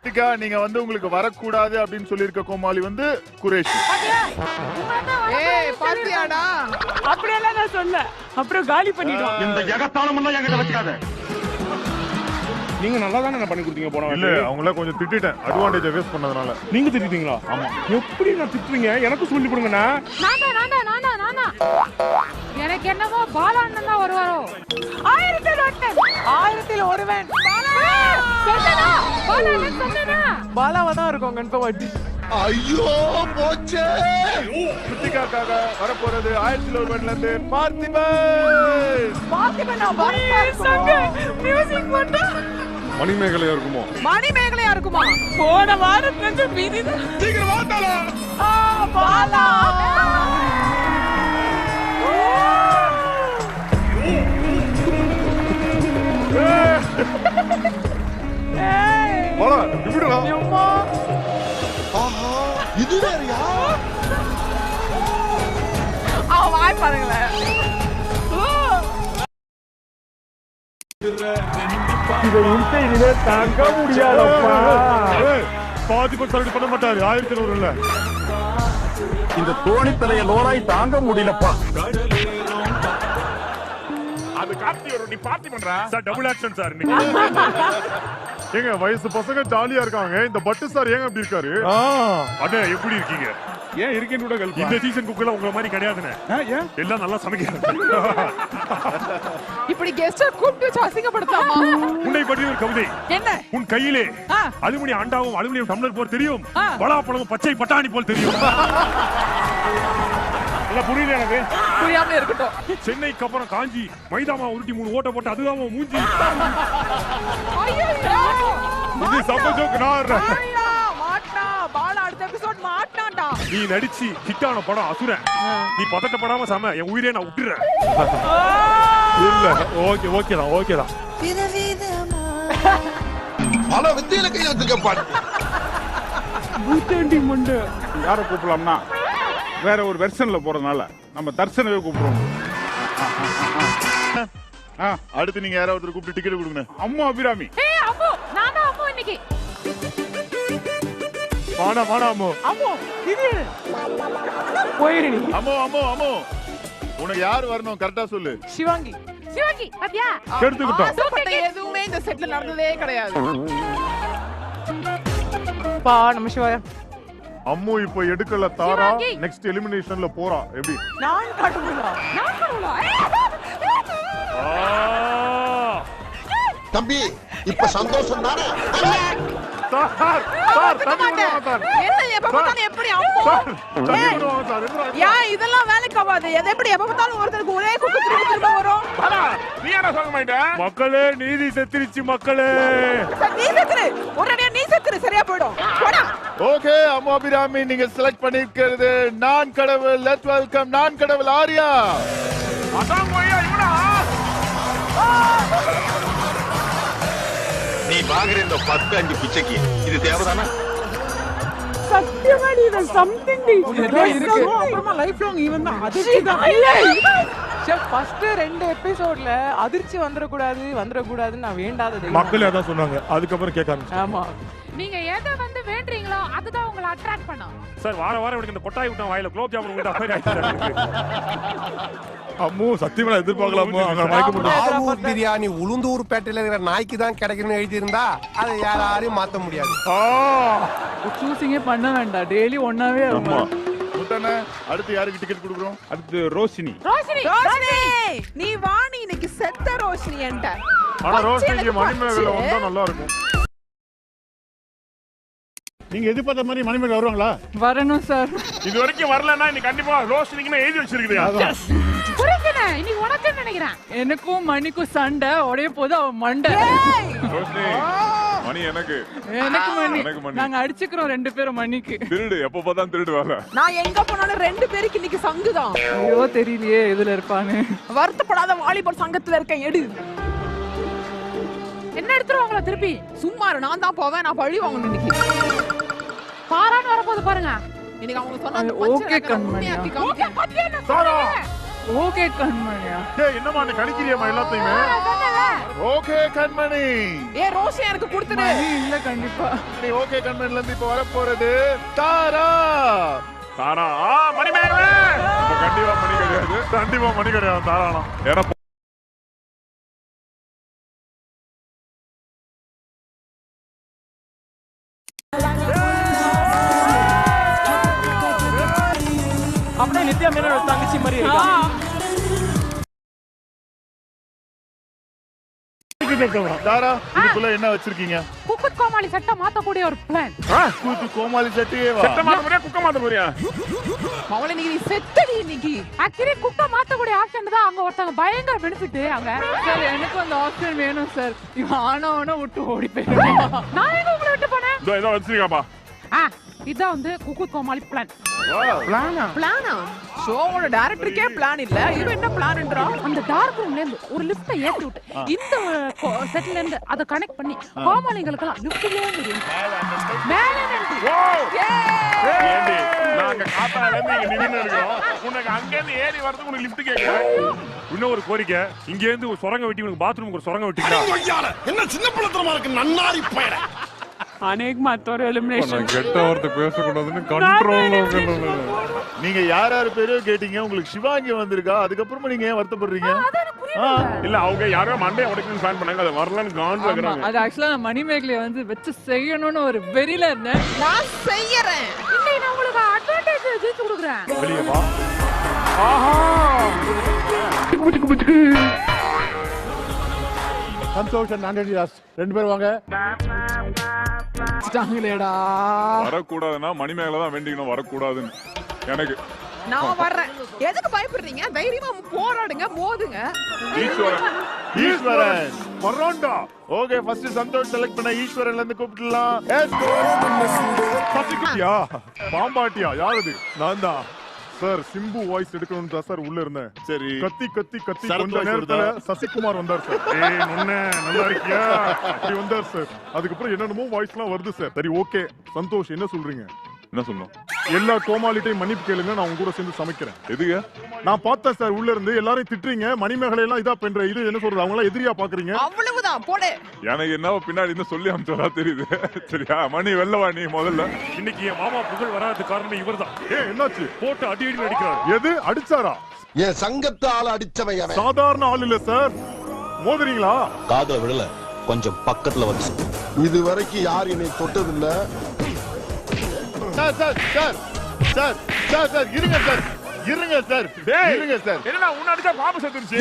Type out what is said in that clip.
கிருத்திகா நீங்க வந்து உங்களுக்கு வரக்கூடாது அப்படின்னு சொல்லியிருக்க கோமாளி வந்து குரேஷ். ஏய் பாத்தியாடா, அப்படியெல்லாம் நான் சொல்ல, அப்புறம் காலி பண்ணிடுவோம். இந்த ஜகத்தாளம் எல்லாம் என்கிட்ட வச்சுக்காத. நீங்க நல்லா தானே பண்ணி கொடுத்தீங்க போன. இல்ல அவங்கள கொஞ்சம் திட்டிட்டேன், அட்வான்டேஜ் வேஸ்ட் பண்ணதுனால. நீங்க திட்டிட்டீங்களா? ஆமா. எப்படி நான் திட்டுறீங்க? எனக்கு சொல்லி கொடுங்கண்ணா. எனக்கு என்னமோ பாலா அண்ணன் தான் வருவாரோ. 1000 ஒருவன் பாலாவா தான் இருக்கும் கன்ஃபார்ம். ஐயோ போச்சே. கிருத்திகாக்காக வரப்போறது 1000 ஒருவன்ல இருந்து பார்த்திபன். மியூசிக் பண்ணா மணிமேகலையா இருக்குமோ? மணிமேகலையா இருக்குமா? போன வாரம் வந்து மீதி சீக்கிரம் வாத்தாளா. பாலா பாலா இப்படிடா. ஆஹா இது வேறயா? வாய் பாருங்களேன். இதை தாங்க முடியாதப்பா. பார்த்திபன் சரடி பண்ண மாட்டாரு 1000 இல்ல. இந்த தோணித்தலைய லோராய் தாங்க முடியலப்பா. அது கார்த்தி ஒரு நீ பார்ட்டி பண்றா சார். Double action sir. ஏங்க வயசு பசங்க ஜாலியா இருக்காங்க, இந்த பட்டு சார் ஏங்க அப்படி இருக்காரு? அண்ணே எப்படி இருக்கீங்க? ஏன் இருக்கேன்னு கூட கேள்வி. இந்த சீசன் குக்கெல்லாம் உங்களை மாதிரி கிடையாதுண்ணே. எல்லாம் நல்லா சமைக்கிறாங்க. இப்படி கெஸ்ட கூப்பிட்டு வச்சு அசிங்கப்படுத்தாமா? உன்னை பற்றி ஒரு கவிதை. என்ன? உன் கையிலே அலுமினியம் அண்டாவும் அலுமினியம் டம்ளர் போல் தெரியும், பலாப்பழமும் பச்சை பட்டாணி போல் தெரியும். புரியல எனக்கு. புரியாம இருக்கட்டும். சென்னைக்கு அப்புறம் காஞ்சி மைதாமா உருட்டி 3 ஓட்ட போட்டு அதுதான் மூஞ்சி. இது சப்ப ஜோக். மாட்டா பாலா அடுத்த எபிசோட் மாட்டான்டா. நீ நடிச்சு ஹிட்டான படம் அசுரன். நீ பதட்டப்படாம சம என் உயிரே நான் விட்டுறேன். இல்ல ஓகேதான். பல வித்தியில கையில வச்சிருக்கேன். பூத்தண்டி மண்டை. யாரை கூப்பிடலாம்னா வேற ஒரு வெர்ஷன்ல போறதுனால நம்ம தர்சனவே கூப்பிடுறோம். அடுத்து நீங்க யாராவது ஒருத்தர் கூப்பிட்டு டிக்கெட் கொடுங்க. அம்மா அபிராமி. ஏய் அம்மு, நான் தான் அம்மு இன்னைக்கு. வாடா அம்மு. அம்மு இது போயிரு நீ. அம்மு உனக்கு யார் வரணும் கரெக்டா சொல்லு. சிவாங்கி பாத்தியா? எடுத்துக்கிட்டோம். எதுவுமே இந்த செட்ல நடந்ததே கிடையாது. பா நம்ம சிவாயா. அம்மு இப்போ எடுக்கல தாரா, நெக்ஸ்ட் எலிமினேஷன்ல போறா. எப்படி? நான் காட்டுறேன். தம்பி இப்ப சந்தோஷம் தானே? இதெல்லாம் வேலைக்கு ஆகாது. எப்படி எப்ப பார்த்தாலும் ஒருத்தருக்கு ஒரே குக்கு திரும்ப வரும். நீ என்ன சொல்ல மாட்டே? மக்களே நீதி செத்துருச்சு மக்களே. நீ செத்துரு, உடனே நீ செத்துரு, சரியா போயிடும். ஓகே அம்மா அபிராமி நீங்க செலக்ட் பண்ணிருக்கிறது நான் கடவுள். லெட்ஸ் வெல்கம் நான் கடவுள் ஆர்யா. அதான் போய்யா இவனா? நீ வாங்குற இந்த 10-5 பிச்சைக்கு இது தேவைதானா? சத்தியமா இது சம்திங் டி. அப்புறமா லைஃப் லாங் ஈவன் தான். அதிர்ச்சி தான். செஃப் ஃபர்ஸ்ட் 2 எபிசோட்ல அதிர்ச்சி வந்துறக்கூடாதுன்னு நான் வேண்டாதது. மக்களே அதான் சொன்னாங்க, அதுக்கப்புறம் கேட்க ஆரம்பிச்சாங்க. ஆமா, நீங்க எதை வந்து வேண்டறீங்களோ அதுதான் உங்களை அட்ராக்ட் பண்ணும். சார் வார இவனுக்கு இந்த கொட்டாய் விட்டா வாயில குலோப் ஜாமுன் விட்டா அஃபைர் ஆயிடுச்சு. அம்மு சத்தியமா எதிர்பார்க்கலாமோ? அங்க மயக்க முடியாது. ஆவூர் பிரியாணி உளுந்தூர் பேட்டையில இருக்கிற நாய்க்கு தான் கிடைக்கணும்னு எழுதி இருந்தா அதை யாராலையும் மாத்த முடியாது. சூசிங்கே பண்ண வேண்டாம், டெய்லி ஒண்ணாவே இருக்கும். முட்டனே அடுத்து யாருக்கு டிக்கெட் கொடுக்குறோம்? அடுத்து ரோஷினி. நீ வாணி இன்னைக்கு செத்த ரோஷினி என்கிட்ட. ஆனா ரோஷினிக்கு மணிமேகலை வந்தா நல்லா இருக்கும். நீங்க எதிர்பார்த்த மாதிரி மணிமேகலை வருவாங்களா? வரணும் சார். இது வரைக்கும் வரலன்னா இன்னைக்கு கண்டிப்பா ரோஷினிக்கு எழுதி வச்சிருக்கீங்க. புரியுதுனே, இன்னைக்கு உனக்கு நினைக்கிறேன். எனக்கும் மணிக்கும் சண்டை உடைய போது அவ மண்டை. ரோஷினி மணி எனக்கு மணி நாங்க அடிச்சுக்கிறோம் 2 பேரும் மணிக்கு. திருடு எப்ப பார்த்தா திருடு வரல. நான் எங்க போனாலும் 2 பேருக்கு இன்னைக்கு சங்குதான். ஐயோ தெரியலையே எதுல இருப்பானு. வருத்தப்படாத வாலிபர் சங்கத்துல இருக்கேன். எடு என்ன எடுத்துருவாங்களா திருப்பி? சும்மா நான் தான் போவேன், நான் பழி வாங்கணும் இன்னைக்கு. பாரான்னு வரப்போது பாருங்க. இன்னைக்கு அவங்க சொன்னாங்க ஓகே கண்மணி. ஓகே பாத்தியா நான் சாரா ஓகே கண்மணியா டேய் என்னமா நீ கணிக்கிறியம்மா எல்லாத்தையுமே ஓகே கண்மணி ஏ ரோஷி எனக்கு கொடுத்துடு இல்ல கண்டிப்பா நீ ஓகே கண்மணில இருந்து இப்ப வர போறது தாரா தாரா மணிமேகலை கண்டிப்பா மணி கிடையாது கண்டிப்பா மணி கிடையாது தாராளம் ஏன்னா அப்படியே நித்யா மேனோட தங்கச்சி மாதிரி இருக்கா தாரா இதுக்குள்ள என்ன வச்சிருக்கீங்க குக்கு கோமாளி சட்டை மாத்தக்கூடிய ஒரு பிளான். கூத்து கோமாளி சட்டையே வா சட்டை மாத்த போறியா குக்க மாத்த போறியா அவளை நீ செத்தடி இன்னைக்கு ஆக்சுவலி குக்க மாத்தக்கூடிய ஆப்ஷன் தான் அங்க ஒருத்தங்க பயங்கர பெனிஃபிட் அங்க. சார் எனக்கு அந்த ஆப்ஷன் வேணும் சார் இவன் ஆனவன விட்டு ஓடி போயிடுவான் நான் எங்க உங்களை விட்டு போனேன்? இதோ வச்சிருக்காப்பா இதான் வந்து குக்கு கோமாளி பிளான். பிளானா ஷோவோட டைரக்டருக்கே பிளான் இல்ல இவன் என்ன பிளான்ன்றான் அந்த டார்க் ரூம்ல இருந்து ஒரு லிஃப்ட்டை ஏத்தி விட்டு இந்த செட்ல இருந்து அதை கனெக்ட் பண்ணி கோமாளிகளுக்கு லிஃப்ட்லயே முடியும் மேல நின்று ஏண்டி நாங்க காத்தால இருந்து இங்க நின்னு இருக்கோம் உனக்கு அங்க இருந்து ஏறி வரதுக்கு உனக்கு லிஃப்ட் கேக்குறேன் இன்னும் ஒரு கோரிக்கை இங்க இருந்து ஒரு சுரங்க வெட்டி உனக்கு பாத்ரூமுக்கு ஒரு சுரங்க வெட்டிக்கலாம் என்ன சின்ன பிள்ளைத்தனமா இருக்கு நன்னாரி போயிட அநேக் மத்தோர் எலிமினேஷன் கெட்ட வார்த்தை பேசக்கூடாதுன்னு கண்ட்ரோல்ல நீங்க யார் பேரையோ கேட்டீங்க உங்களுக்கு சிவாங்கி வந்திருக்கா அதுக்கப்புறமா நீங்க ஏன் வருத்தப்படுறீங்க இல்ல அவங்க யாரோ மண்டே உடைக்கணும்னு பிளான் பண்ணாங்க அது வரலன்னு காண்ட்ல இருக்கறாங்க அது ஆக்சுவலா நான் மணிமேகலைய வந்து வெச்சு செய்யணும்னு ஒரு வெறியில இருந்தேன் நான் செய்யறேன் இன்னைக்கு நான் உங்களுக்கு அட்வான்டேஜ் ஜெயிச்சு கொடுக்குறேன் வெளிய வா ஆஹா சந்தோஷ் நான்டடியாஸ் ரெண்டு பேரும் வாங்க டாங்களேடா வரக்கூடாதுன்னா மணிமேகலை தான் வேண்டிக்கணும் வரக்கூடாதுன்னு எனக்கு நான் வர்றேன் எதுக்கு பயப்படுறீங்க தைரியமா போராடுங்க மோதுங்க ஈஸ்வரன் வரோண்டா ஓகே ஃபர்ஸ்ட் சந்தோஷ் செலக்ட் பண்ண ஈஸ்வரன்ல இருந்து கூப்பிடலாம் சசிகுட்டியா பாம்பாட்டியா யாரது நான் தான் சார் சிம்பு வாய்ஸ் எடுக்கணும்னு தான் சார் உள்ள இருந்தேன் சரி கத்தி கத்தி கத்தி சரத் கொஞ்ச voice நேரத்துல சசிகுமார் வந்தார் சார் ஏய் நொண்ணே நல்லா இருக்கியா அப்படி வந்தார் சார் அதுக்கப்புறம் என்னென்னமோ வாய்ஸ்லாம் வருது சார் சரி ஓகே சந்தோஷ் என்ன சொல்றீங்க என்ன சொல்லணும் எல்லா கோமாளிட்டையும் மன்னிப்பு கேளுங்க நான் உங்க கூட சேர்ந்து சமைக்கிறேன் எதுங்க நான் பார்த்தேன் சார் உள்ள இருந்து எல்லாரும் திட்டுறீங்க மணிமேகலை எல்லாம் இதா பண்ற இது என்ன சொல்றது அவங்க எல்லாம் எதிரியா பாக்குறீங்க அவ்வளவுதான் போடு எனக்கு என்ன பின்னாடி இருந்து சொல்லி அனுப்பிச்சதா தெரியுது சரியா மணி வெள்ளவா நீ முதல்ல இன்னைக்கு என் மாமா புகழ் வராது காரணம் இவர்தான் என்னாச்சு போட்டு அடி அடி அடிக்கிறார் எது அடிச்சாரா என் சங்கத்தை ஆள அடிச்சவன் சாதாரண ஆள் இல்ல சார் மோதுறீங்களா காதுல விடல கொஞ்சம் பக்கத்துல வந்து இது வரைக்கும் யார் என்னை தொட்டதில்லை sir sir sir sir sir sir இருங்க சார் இருங்க சார் இருங்க சார் என்னடா உன்ன அடிச்சா பாம்பு செத்துருச்சு